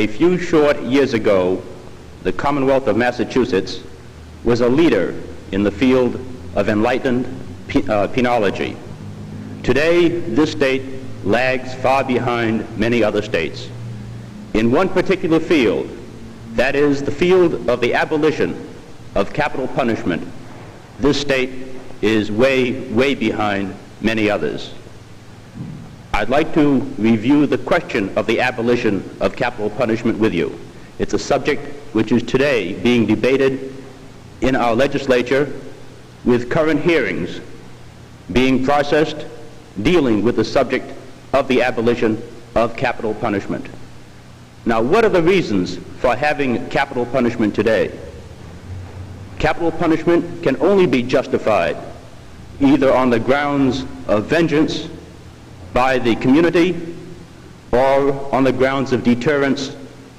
A few short years ago, the Commonwealth of Massachusetts was a leader in the field of enlightened penology. Today, this state lags far behind many other states. In one particular field, that is the field of the abolition of capital punishment, this state is way behind many others. I'd like to review the question of the abolition of capital punishment with you. It's a subject which is today being debated in our legislature, with current hearings being processed dealing with the subject of the abolition of capital punishment. Now, what are the reasons for having capital punishment today? Capital punishment can only be justified either on the grounds of vengeance by the community or on the grounds of deterrence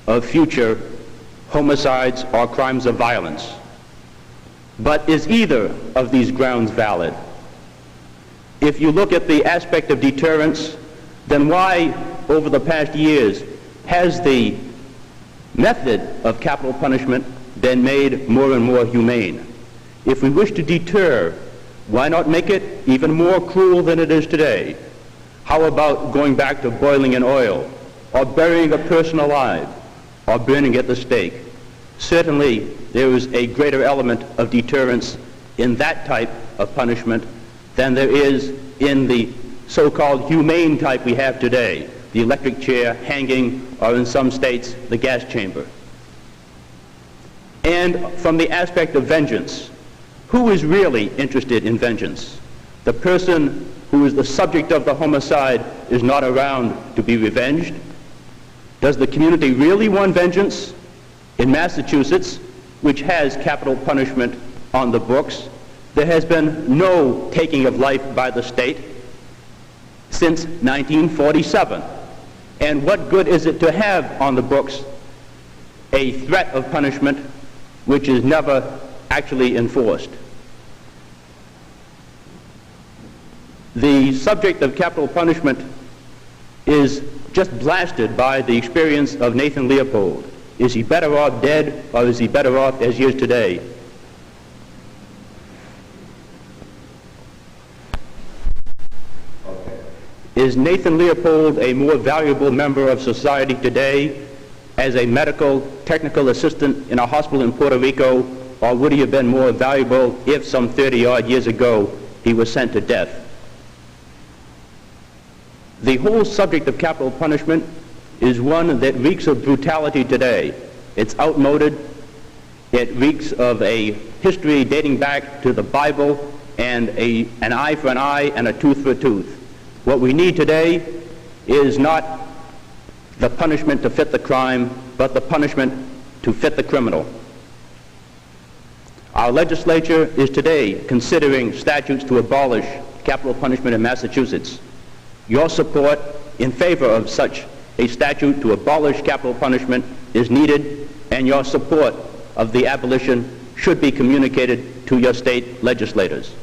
of future homicides or crimes of violence. But is either of these grounds valid? If you look at the aspect of deterrence, then why, over the past years, has the method of capital punishment been made more and more humane? If we wish to deter, why not make it even more cruel than it is today? How about going back to boiling in oil, or burying a person alive, or burning at the stake? Certainly, there is a greater element of deterrence in that type of punishment than there is in the so-called humane type we have today, the electric chair, hanging, or in some states, the gas chamber. And from the aspect of vengeance, who is really interested in vengeance? The person who is the subject of the homicide is not around to be revenged. Does the community really want vengeance? In Massachusetts, which has capital punishment on the books, there has been no taking of life by the state since 1947. And what good is it to have on the books a threat of punishment which is never actually enforced? The subject of capital punishment is just blasted by the experience of Nathan Leopold. Is he better off dead, or is he better off as he is today? Is Nathan Leopold a more valuable member of society today as a medical technical assistant in a hospital in Puerto Rico, or would he have been more valuable if some 30-odd years ago he was sent to death? The whole subject of capital punishment is one that reeks of brutality today. It's outmoded. It reeks of a history dating back to the Bible and an eye for an eye and a tooth for a tooth. What we need today is not the punishment to fit the crime, but the punishment to fit the criminal. Our legislature is today considering statutes to abolish capital punishment in Massachusetts. Your support in favor of such a statute to abolish capital punishment is needed, and your support of the abolition should be communicated to your state legislators.